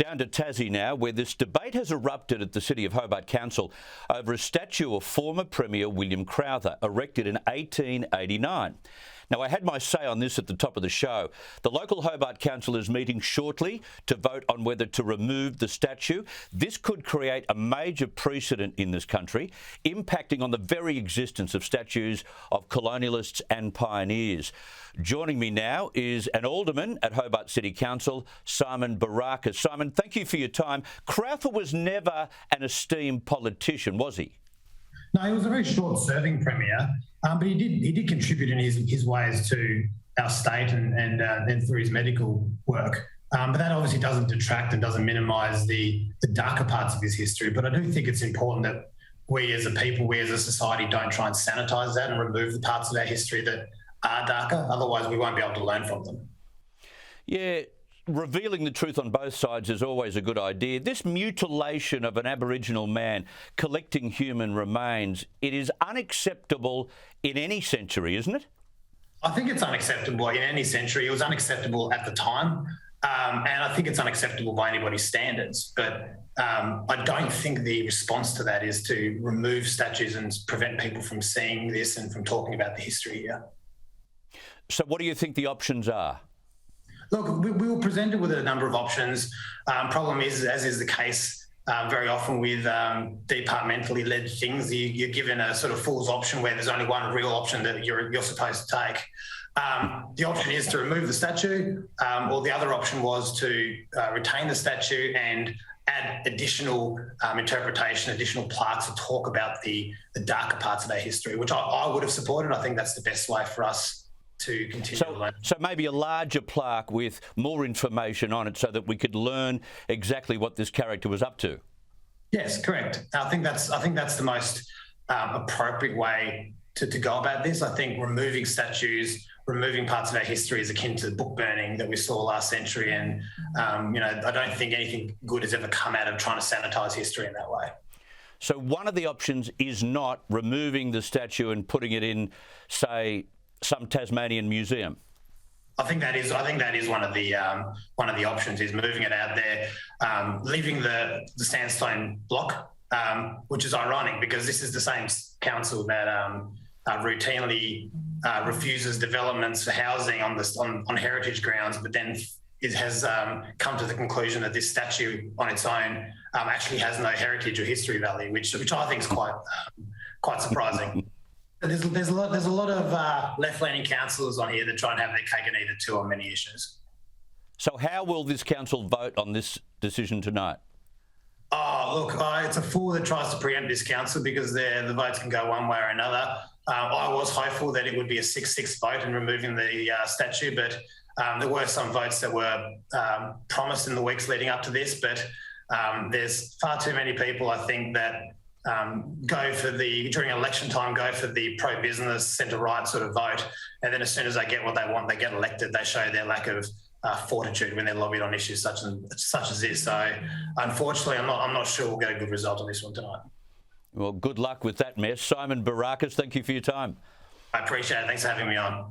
Down to Tassie now, where this debate has erupted at the City of Hobart Council over a statue of former Premier William Crowther, erected in 1889. Now, I had my say on this at the top of the show. The local Hobart Council is meeting shortly to vote on whether to remove the statue. This could create a major precedent in this country, impacting on the very existence of statues of colonialists and pioneers. Joining me now is an alderman at Hobart City Council, Simon Behrakis. Simon, thank you for your time. Crowther was never an esteemed politician, was he? No, he was a very short-serving premier, but he did contribute in his ways to our state and then through his medical work. But that obviously doesn't detract and doesn't minimise the darker parts of his history. But I do think it's important that we as a people, we as a society, don't try and sanitise that and remove the parts of our history that are darker. Otherwise, we won't be able to learn from them. Yeah. Revealing the truth on both sides is always a good idea. This mutilation of an Aboriginal man collecting human remains, it is unacceptable in any century, isn't it? I think it's unacceptable in any century. It was unacceptable at the time, and I think it's unacceptable by anybody's standards. But I don't think the response to that is to remove statues and prevent people from seeing this and from talking about the history here. So what do you think the options are? Look, we were presented with a number of options. Problem is, as is the case very often with departmentally led things, you're given a sort of fool's option where there's only one real option that you're supposed to take. The option is to remove the statue, or the other option was to retain the statue and add additional interpretation, additional plaques to talk about the darker parts of our history, which I would have supported. I think that's the best way for us to continue to learn. So maybe a larger plaque with more information on it so that we could learn exactly what this character was up to. Yes, correct. I think that's the most appropriate way to go about this. I think removing statues, removing parts of our history is akin to book burning that we saw last century. And, I don't think anything good has ever come out of trying to sanitise history in that way. So one of the options is not removing the statue and putting it in, say, some Tasmanian museum. I think that is one of the options, is moving it out there, leaving the sandstone block, which is ironic because this is the same council that routinely refuses developments for housing on heritage grounds, but then has come to the conclusion that this statue on its own actually has no heritage or history value, which I think is quite surprising. There's a lot of left-leaning councillors on here that try and have their cake and eat it too on many issues. So how will this council vote on this decision tonight? Oh, look, it's a fool that tries to preempt this council because the votes can go one way or another. I was hopeful that it would be a 6-6 vote in removing the statue, but there were some votes that were promised in the weeks leading up to this, but there's far too many people, I think, that during election time, go for the pro-business, centre-right sort of vote, and then as soon as they get what they want, they get elected, they show their lack of fortitude when they're lobbied on issues such as this. So, unfortunately, I'm not sure we'll get a good result on this one tonight. Well, good luck with that mess. Simon Behrakis, thank you for your time. I appreciate it. Thanks for having me on.